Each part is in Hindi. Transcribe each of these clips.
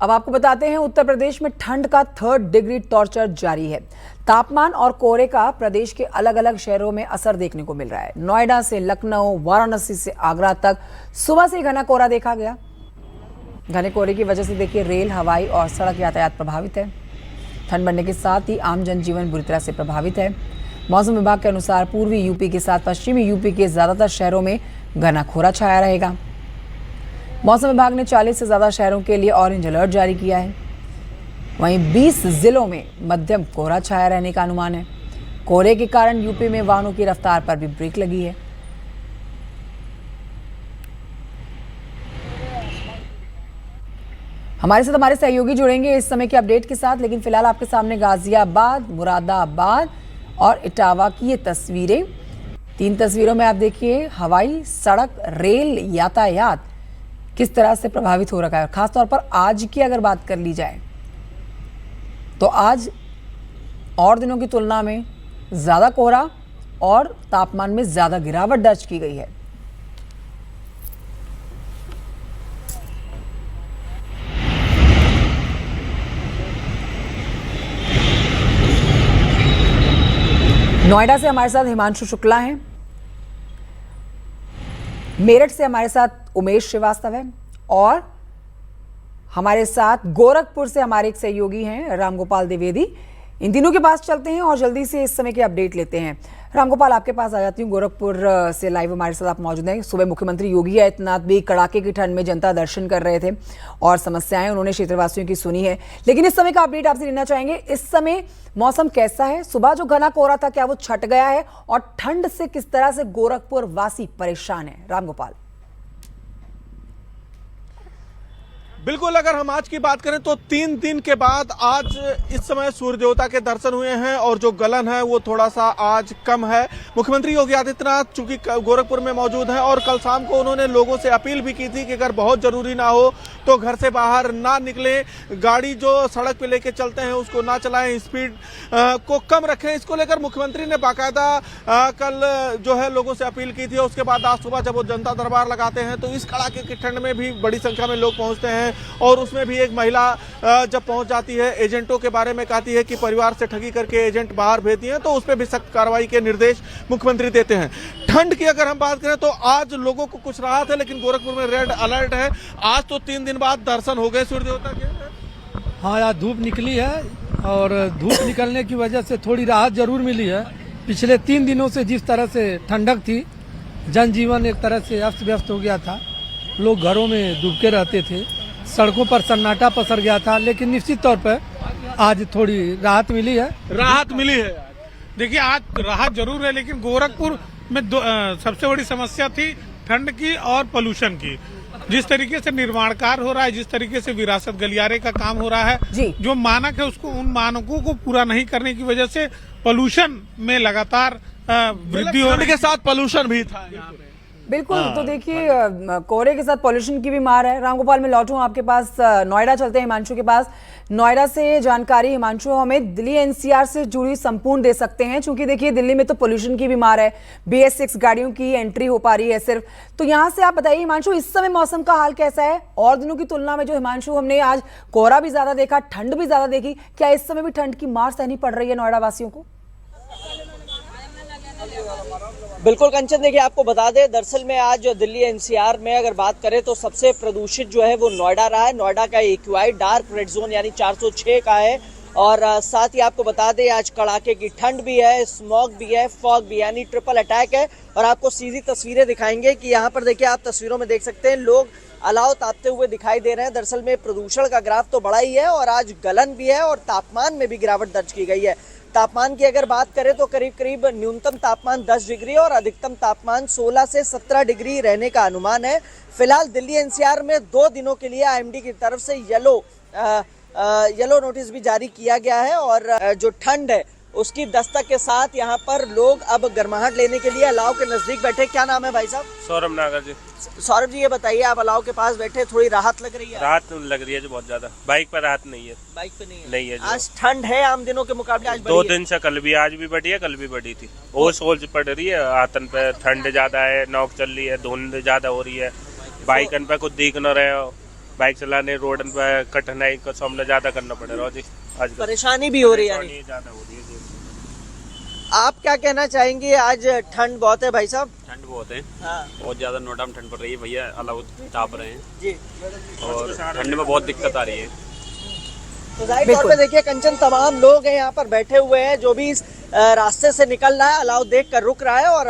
अब आपको बताते हैं, उत्तर प्रदेश में ठंड का 3rd डिग्री टॉर्चर जारी है। तापमान और कोहरे का प्रदेश के अलग अलग शहरों में असर देखने को मिल रहा है। नोएडा से लखनऊ, वाराणसी से आगरा तक सुबह से घना कोहरा देखा गया। घने कोहरे की वजह से देखिए रेल, हवाई और सड़क यातायात प्रभावित है। ठंड बढ़ने के साथ ही आम जनजीवन बुरी तरह से प्रभावित है। मौसम विभाग के अनुसार पूर्वी यूपी के साथ पश्चिमी यूपी के ज्यादातर शहरों में घना कोहरा छाया रहेगा। मौसम विभाग ने 40 से ज्यादा शहरों के लिए ऑरेंज अलर्ट जारी किया है। वहीं 20 जिलों में मध्यम कोहरा छाया रहने का अनुमान है। कोहरे के कारण यूपी में वाहनों की रफ्तार पर भी ब्रेक लगी है। हमारे साथ हमारे सहयोगी जुड़ेंगे इस समय के अपडेट के साथ, लेकिन फिलहाल आपके सामने गाजियाबाद, मुरादाबाद और इटावा की ये तस्वीरें। 3 तस्वीरों में आप देखिए हवाई, सड़क, रेल यातायात किस तरह से प्रभावित हो रखा है। खासतौर पर आज की अगर बात कर ली जाए तो आज और दिनों की तुलना में ज्यादा कोहरा और तापमान में ज्यादा गिरावट दर्ज की गई है। नोएडा से हमारे साथ हिमांशु शुक्ला हैं, मेरठ से हमारे साथ उमेश श्रीवास्तव है और हमारे साथ गोरखपुर से हमारे एक सहयोगी हैं रामगोपाल द्विवेदी। इन तीनों के पास चलते हैं और जल्दी से इस समय के अपडेट लेते हैं। रामगोपाल, आपके पास आ जाती हूँ। गोरखपुर से लाइव हमारे साथ आप मौजूद हैं। सुबह मुख्यमंत्री योगी आदित्यनाथ भी कड़ाके की ठंड में जनता दर्शन कर रहे थे और समस्याएं उन्होंने क्षेत्रवासियों की सुनी है, लेकिन इस समय का अपडेट आपसे लेना चाहेंगे। इस समय मौसम कैसा है? सुबह जो घना कोहरा था क्या वो छट गया है और ठंड से किस तरह से गोरखपुर वासी परेशान है? रामगोपाल। बिल्कुल, अगर हम आज की बात करें तो 3 दिन के बाद आज इस समय सूर्य देवता के दर्शन हुए हैं और जो गलन है वो थोड़ा सा आज कम है। मुख्यमंत्री योगी आदित्यनाथ चूंकि गोरखपुर में मौजूद हैं और कल शाम को उन्होंने लोगों से अपील भी की थी कि अगर बहुत जरूरी ना हो तो घर से बाहर ना निकलें, गाड़ी जो सड़क पे लेके चलते हैं उसको ना चलाएं, स्पीड को कम रखें। इसको लेकर मुख्यमंत्री ने बाकायदा कल जो है लोगों से अपील की थी। उसके बाद आज सुबह जब वो जनता दरबार लगाते हैं तो इस कड़ाके की ठंड में भी बड़ी संख्या में लोग पहुंचते हैं और उसमें भी एक महिला जब पहुंच जाती है, एजेंटों के बारे में कहती है कि परिवार से ठगी करके एजेंट बाहर भेजती हैं, तो उस पर भी सख्त कार्रवाई के निर्देश मुख्यमंत्री देते हैं। ठंड की अगर हम बात करें तो आज लोगों को कुछ राहत है, लेकिन गोरखपुर में रेड अलर्ट है। आज तो 3 दिन बाद दर्शन हो गए सूर्य देवता के। हाँ, आज धूप निकली है और धूप निकलने की वजह से थोड़ी राहत जरूर मिली है। पिछले 3 दिनों से जिस तरह से ठंडक थी, जनजीवन एक तरह से अस्त व्यस्त हो गया था, लोग घरों में डूबके रहते थे, सड़कों पर सन्नाटा पसर गया था, लेकिन निश्चित तौर पर आज थोड़ी राहत मिली है। देखिए, आज राहत जरूर है, लेकिन गोरखपुर में सबसे बड़ी समस्या थी ठंड की और पोल्यूशन की। जिस तरीके से निर्माण कार्य हो रहा है, जिस तरीके से विरासत गलियारे का काम हो रहा है, जो मानक है उसको, उन मानकों को पूरा नहीं करने की वजह से पोल्यूशन में लगातार वृद्धि हो रही के साथ पोल्यूशन भी था। बिल्कुल, तो देखिए कोहरे के साथ पॉल्यूशन की भी मार है। रामगोपाल, मैं लौटूं आपके पास, नोएडा चलते हैं हिमांशु के पास। नोएडा से जानकारी हिमांशु हमें दिल्ली एनसीआर से जुड़ी संपूर्ण दे सकते हैं, क्योंकि देखिए दिल्ली में तो पॉल्यूशन की भी मार है, BS6 गाड़ियों की एंट्री हो पा रही है सिर्फ। तो यहाँ से आप बताइए हिमांशु, इस समय मौसम का हाल कैसा है? और दिनों की तुलना में जो हिमांशु हमने आज कोहरा भी ज्यादा देखा, ठंड भी ज्यादा देखी, क्या इस समय भी ठंड की मार सहनी पड़ रही है नोएडा वासियों को? बिल्कुल कंचन, देखिए आपको बता दें, दरअसल में आज दिल्ली एनसीआर में अगर बात करें तो सबसे प्रदूषित जो है वो नोएडा रहा है। नोएडा का AQI डार्क रेड जोन यानी 406 का है और साथ ही आपको बता दें आज कड़ाके की ठंड भी है, स्मॉग भी है, फॉग भी, यानी ट्रिपल अटैक है। और आपको सीधी तस्वीरें दिखाएंगे कि यहाँ पर देखिए, आप तस्वीरों में देख सकते हैं लोग अलाव तापते हुए दिखाई दे रहे हैं। दरअसल में प्रदूषण का ग्राफ तो बड़ा ही है और आज गलन भी है और तापमान में भी गिरावट दर्ज की गई है। तापमान की अगर बात करें तो करीब करीब न्यूनतम तापमान 10 डिग्री और अधिकतम तापमान 16 से 17 डिग्री रहने का अनुमान है। फिलहाल दिल्ली एनसीआर में 2 दिनों के लिए IMD की तरफ से येलो नोटिस भी जारी किया गया है और जो ठंड है उसकी दस्तक के साथ यहाँ पर लोग अब गर्माहट लेने के लिए अलाव के नजदीक बैठे। क्या नाम है भाई साहब? सौरभ नागर जी। सौरभ जी, ये बताइए, आप अलाव के पास बैठे, थोड़ी राहत लग रही है? राहत लग रही है जो बहुत ज्यादा, बाइक पर राहत नहीं है। बाइक पे नहीं है आज ठंड है आम दिनों के मुकाबले आज 2 दिन से, कल भी, आज भी बढ़ी है, कल भी बढ़ी थी। ओस पड़ रही है आतन पे, ठंड ज्यादा है, नोक चल रही है, धुंध ज्यादा हो रही है, बाइकन पे कुछ दिख न रहे हो। बाइक चलाने रोड पर कठिनाई का सामना ज्यादा करना पड़ रहा है जी आजकल। परेशानी भी हो रही है यानी। परेशानी ज्यादा हो रही है जी। आप क्या कहना चाहेंगे? आज ठंड बहुत है भाई साहब। ठंड बहुत है, हाँ बहुत ज्यादा नोएडा में ठंड पड़ रही है भैया, अलाउ ताप रहे हैं जी। और ठंड में बहुत दिक्कत आ रही है। तो जाहिर तौर पे देखिए कंचन, तमाम लोग हैं यहाँ पर बैठे हुए हैं जो भी इस रास्ते से निकल रहा है, अलाव देख कर रुक रहा है और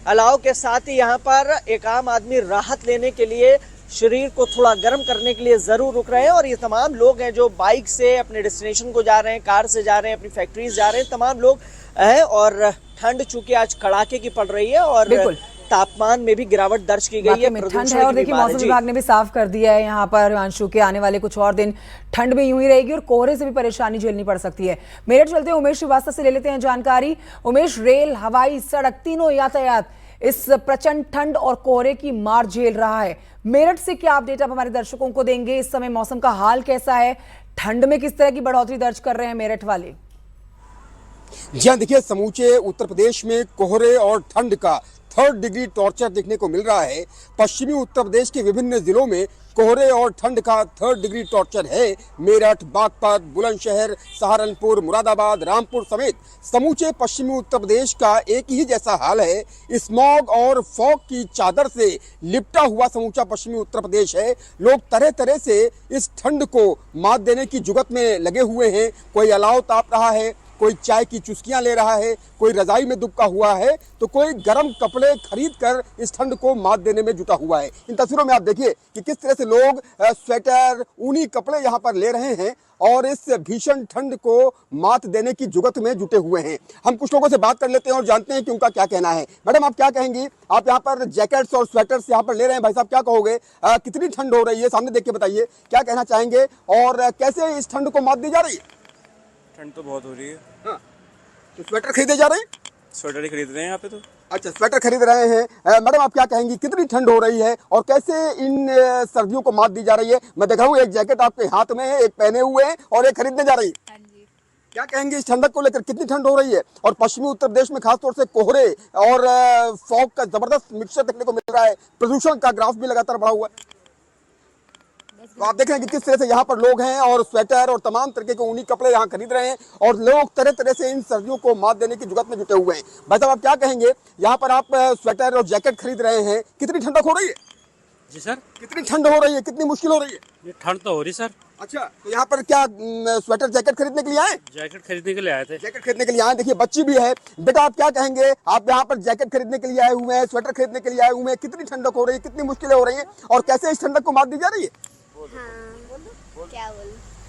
अलाव के साथ ही यहाँ पर एक आम आदमी राहत लेने के लिए, शरीर को थोड़ा गर्म करने के लिए जरूर रुक रहे हैं। और ये तमाम लोग हैं जो बाइक से अपने डेस्टिनेशन को जा रहे हैं, कार से जा रहे हैं, अपनी फैक्ट्रीज जा रहे हैं, तमाम लोग हैं। और ठंड चूंकि आज कड़ाके की पड़ रही है और तापमान में भी गिरावट दर्ज की गई है। ठंड है और देखिए मौसम विभाग ने भी साफ कर दिया है यहाँ पर हिमांशु के आने वाले कुछ और दिन ठंड में यूं ही रहेगी और कोहरे से भी परेशानी झेलनी पड़ सकती है। मेरठ चलते हैं, उमेश श्रीवास्तव से ले लेते हैं जानकारी। उमेश, रेल, हवाई, सड़क तीनों यातायात इस प्रचंड ठंड और कोहरे की मार झेल रहा है। मेरठ से क्या अपडेट आप हमारे दर्शकों को देंगे? इस समय मौसम का हाल कैसा है? ठंड में किस तरह की बढ़ोतरी दर्ज कर रहे हैं मेरठ वाले? जी हाँ, देखिए समूचे उत्तर प्रदेश में कोहरे और ठंड का 3rd डिग्री टॉर्चर देखने को मिल रहा है। पश्चिमी उत्तर प्रदेश के विभिन्न जिलों में कोहरे और ठंड का 3rd डिग्री टॉर्चर है। मेरठ, बागपत, बुलंदशहर, सहारनपुर, मुरादाबाद, रामपुर समेत समूचे पश्चिमी उत्तर प्रदेश का एक ही जैसा हाल है। स्मॉग और फॉग की चादर से लिपटा हुआ समूचा पश्चिमी उत्तर प्रदेश है। लोग तरह तरह से इस ठंड को मात देने की जुगत में लगे हुए हैं। कोई अलाव ताप रहा है, कोई चाय की चुस्कियां ले रहा है, कोई रजाई में दुबका हुआ है, तो कोई गर्म कपड़े खरीद कर इस ठंड को मात देने में जुटा हुआ है। इन तस्वीरों में आप देखिए कि किस तरह से लोग स्वेटर, ऊनी कपड़े यहाँ पर ले रहे हैं और इस भीषण ठंड को मात देने की जुगत में जुटे हुए हैं। हम कुछ लोगों से बात कर लेते हैं और जानते हैं कि उनका क्या कहना है। मैडम, आप क्या कहेंगी? आप यहाँ पर जैकेट्स और स्वेटर्स यहाँ पर ले रहे हैं, भाई साहब क्या कहोगे? कितनी ठंड हो रही है? सामने देख के बताइए, क्या कहना चाहेंगे और कैसे इस ठंड को मात दी जा रही है? ठंड तो बहुत हो रही है। हाँ, तो स्वेटर खरीदे जा रहे हैं? स्वेटर ही खरीद रहे हैं यहाँ पे तो। अच्छा, स्वेटर खरीद रहे हैं। मैडम, आप क्या कहेंगी, कितनी ठंड हो रही है और कैसे इन सर्दियों को मात दी जा रही है? मैं देख रहा हूँ एक जैकेट आपके हाथ में है, एक पहने हुए हैं और एक खरीदने जा रही है। क्या कहेंगे इस ठंडक को लेकर, कितनी ठंड हो रही है? और पश्चिमी उत्तर प्रदेश में खासतौर से कोहरे और फॉग का जबरदस्त मिक्सचर देखने को मिल रहा है। प्रदूषण का ग्राफ भी लगातार बढ़ा हुआ है। तो आप देख रहे हैं कि किस तरह से यहाँ पर लोग हैं और स्वेटर और तमाम तरह के ऊनी कपड़े यहाँ खरीद रहे हैं और लोग तरह तरह से इन सर्दियों को मात देने की जुगत में जुटे हुए हैं। भाई साहब, आप क्या कहेंगे? यहाँ पर आप स्वेटर और जैकेट खरीद रहे हैं, कितनी ठंडक हो रही है? जी सर, कितनी ठंड हो रही है, कितनी मुश्किल हो रही है? ये ठंड तो हो रही सर। अच्छा, तो यहाँ पर क्या स्वेटर जैकेट खरीदने के लिए आए? जैकेट खरीदने के लिए आए थे। जैकेट खरीदने के लिए आए। देखिए बच्ची भी है। बेटा, आप क्या कहेंगे? आप यहाँ पर जैकेट खरीदने के लिए आए हुए हैं, स्वेटर खरीदने के लिए आए हुए हैं, कितनी ठंडक हो रही है, कितनी मुश्किलें हो रही है और कैसे इस ठंडक को मात दी जा रही है?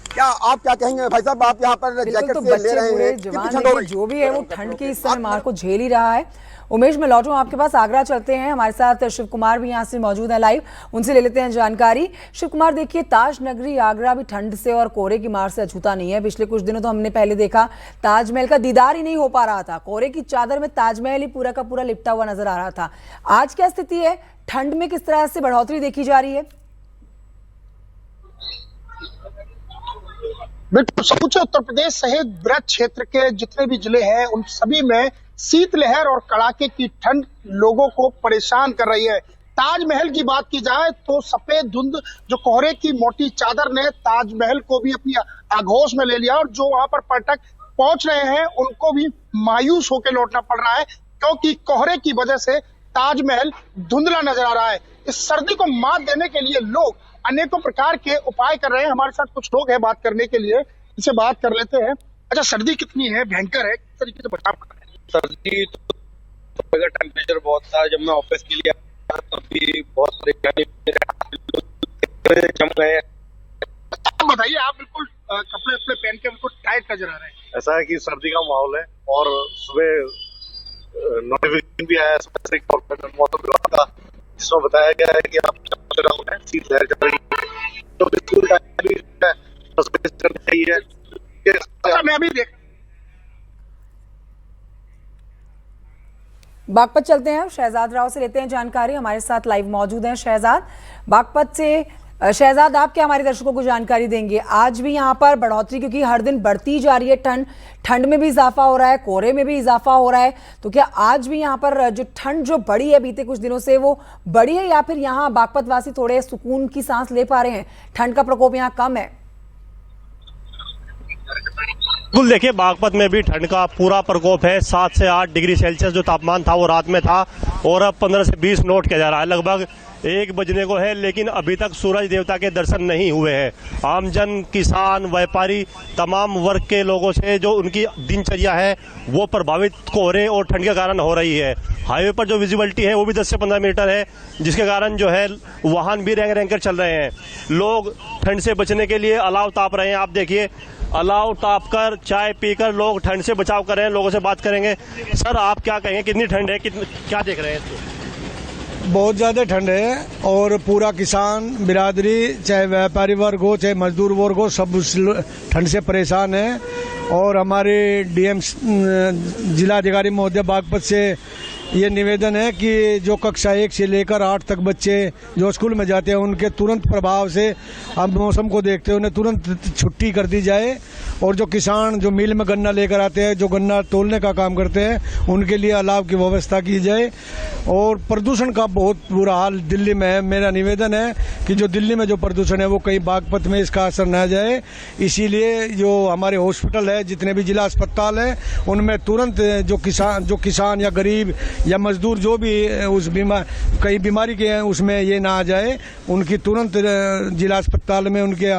क्या आप क्या कहेंगे भाई साहब? आप यहाँ पर जैकेट तो से ले रहे हैं, जवान कितनी ठंड हो रही है? जो भी है वो ठंड की इस समय मार को झेल ही रहा है। उमेश, मैं लौटूं आपके पास, आगरा चलते हैं। हमारे साथ शिव कुमार भी यहाँ से मौजूद है लाइव, उनसे ले लेते हैं जानकारी। शिव कुमार, देखिए ताज नगरी आगरा भी ठंड से और कोहरे की मार से अछूता नहीं है। पिछले कुछ दिनों तो हमने पहले देखा ताजमहल का दीदार ही नहीं हो पा रहा था, कोहरे की चादर में ताजमहल ही पूरा का पूरा लिपटा हुआ नजर आ रहा था। आज क्या स्थिति है? ठंड में किस तरह से बढ़ोतरी देखी जा रही है? बिल्कुल, समूचे उत्तर प्रदेश सहित ब्रज क्षेत्र के जितने भी जिले हैं उन सभी में शीतलहर और कड़ाके की ठंड लोगों को परेशान कर रही है। ताजमहल की बात की जाए तो सफेद धुंध, जो कोहरे की मोटी चादर ने ताजमहल को भी अपनी आगोश में ले लिया और जो वहां पर पर्यटक पहुंच रहे हैं उनको भी मायूस होकर लौटना पड़ रहा है, क्योंकि कोहरे की वजह से ताजमहल धुंधला नजर आ रहा है। इस सर्दी को मात देने के लिए लोग अनेकों प्रकार के उपाय कर रहे हैं। हमारे साथ कुछ लोग हैं बात करने के लिए, इनसे बात कर लेते हैं। अच्छा, सर्दी कितनी है, भयंकर है, किस तरीके से बचाव कर रहे हैं? सर्दी तो टेम्परेचर बहुत था। जब मैं ऑफिस के लिए आया तब भी बहुत परेशानी जम गए। बताइए, आप बिल्कुल कपड़े अपने पहन के बिल्कुल टाइट नजर आ रहे हैं। ऐसा है कि सर्दी का माहौल है और सुबह नोटिफिकेशन भी आया मौसम विभाग का, जिसमें बताया गया है कि आप शीतलहर चल रही है, तो स्कूल टाइम भी चाहिए। अच्छा, मैं अभी देख बागपत चलते हैं, शहजाद राव से लेते हैं जानकारी, हमारे साथ लाइव मौजूद हैं शहजाद। बागपत से शहजाद, आप क्या हमारे दर्शकों को जानकारी देंगे? आज भी यहाँ पर बढ़ोतरी, क्योंकि हर दिन बढ़ती जा रही है ठंड में भी इजाफा हो रहा है, कोहरे में भी इजाफा हो रहा है, तो क्या आज भी यहाँ पर जो ठंड जो बढ़ी है बीते कुछ दिनों से वो बढ़ी है, या फिर यहाँ बागपत वासी थोड़े सुकून की सांस ले पा रहे हैं, ठंड का प्रकोप यहाँ कम है? बिल्कुल, देखिए बागपत में भी ठंड का पूरा प्रकोप है। 7 से 8 डिग्री सेल्सियस जो तापमान था वो रात में था, और अब 15 से 20 नोट किया जा रहा है। लगभग 1 बजने को है, लेकिन अभी तक सूरज देवता के दर्शन नहीं हुए हैं। आमजन, किसान, व्यापारी, तमाम वर्ग के लोगों से जो उनकी दिनचर्या है वो प्रभावित कोहरे और ठंड के कारण हो रही है। हाईवे पर जो विजिबिलिटी है वो भी 10 से 15 मीटर है, जिसके कारण जो है वाहन भी रेंग कर चल रहे हैं। लोग ठंड से बचने के लिए अलाव ताप रहे हैं। आप देखिए, अलाव ताप कर, चाय पीकर लोग ठंड से बचाव कर रहे हैं। लोगों से बात करेंगे। सर, आप क्या कहेंगे, कितनी ठंड है, क्या देख रहे हैं इसको? बहुत ज़्यादा ठंड है, और पूरा किसान बिरादरी, चाहे व्यापारी वर्ग हो चाहे मजदूर वर्ग हो, सब उस ठंड से परेशान है। और हमारे डीएम जिलाधिकारी महोदय बागपत से ये निवेदन है कि जो कक्षा 1 से लेकर 8 तक बच्चे जो स्कूल में जाते हैं उनके तुरंत प्रभाव से, अब मौसम को देखते हुए उन्हें तुरंत छुट्टी कर दी जाए। और जो किसान जो मिल में गन्ना लेकर आते हैं, जो गन्ना तोलने का काम करते हैं, उनके लिए अलाव की व्यवस्था की जाए। और प्रदूषण का बहुत बुरा हाल दिल्ली में है। मेरा निवेदन है कि जो दिल्ली में जो प्रदूषण है वो कहीं बागपत में इसका असर न जाए। इसीलिए जो हमारे हॉस्पिटल है, जितने भी जिला अस्पताल है, उनमें तुरंत जो किसान या गरीब या मजदूर जो भी उस कई बीमारी के हैं उसमें ये ना आ जाए, उनकी तुरंत जिला अस्पताल में उनके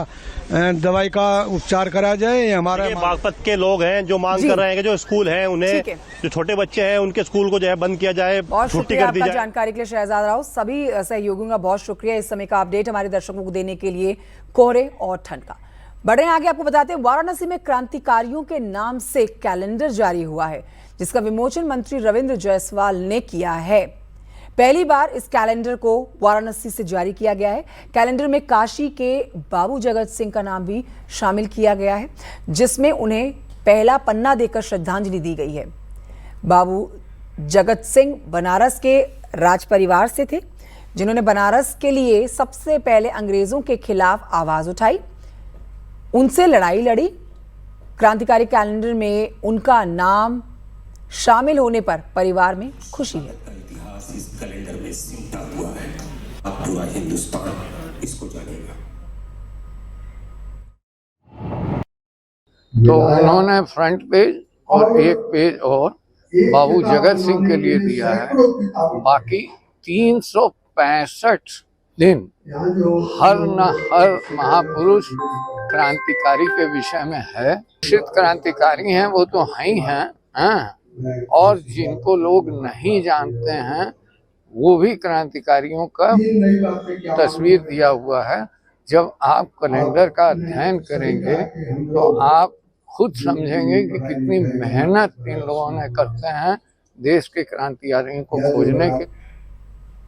दवाई का उपचार करा जाए। ये हमारा बागपत के लोग हैं जो मांग कर रहे हैं कि जो स्कूल हैं उन्हें, जो छोटे बच्चे हैं उनके स्कूल को जो है बंद किया जाए, छुट्टी कर दी जाए। जानकारी के लिए शहजाद राव, सभी सहयोगियों का बहुत शुक्रिया इस समय का अपडेट हमारे दर्शकों को देने के लिए कोहरे और ठंड का। बढ़ रहे हैं आगे, आपको बताते हैं वाराणसी में क्रांतिकारियों के नाम से कैलेंडर जारी हुआ है, जिसका विमोचन मंत्री रविंद्र जायसवाल ने किया है। पहली बार इस कैलेंडर को वाराणसी से जारी किया गया है। कैलेंडर में काशी के बाबू जगत सिंह का नाम भी शामिल किया गया है, जिसमें उन्हें पहला पन्ना देकर श्रद्धांजलि दी गई है। बाबू जगत सिंह बनारस के राज परिवार से थे, जिन्होंने बनारस के लिए सबसे पहले अंग्रेजों के खिलाफ आवाज उठाई, उनसे लड़ाई लड़ी। क्रांतिकारी कैलेंडर में उनका नाम शामिल होने पर परिवार में खुशी है। इतिहास इस कैलेंडर में सिमटा हुआ है, अब पूरा हिंदुस्तान इसको जानेगा। तो उन्होंने फ्रंट पेज और एक पेज और बाबू जगत सिंह के लिए दिया है। बाकी 365 दिन हर महापुरुष क्रांतिकारी के विषय में है। निश्चित क्रांतिकारी हैं वो तो हैं ही हैं, और जिनको लोग नहीं जानते हैं वो भी क्रांतिकारियों का तस्वीर दिया हुआ है। जब आप कैलेंडर का अध्ययन करेंगे तो आप खुद समझेंगे कि कितनी मेहनत इन लोगों ने करते हैं देश के क्रांतिकारियों को खोजने के।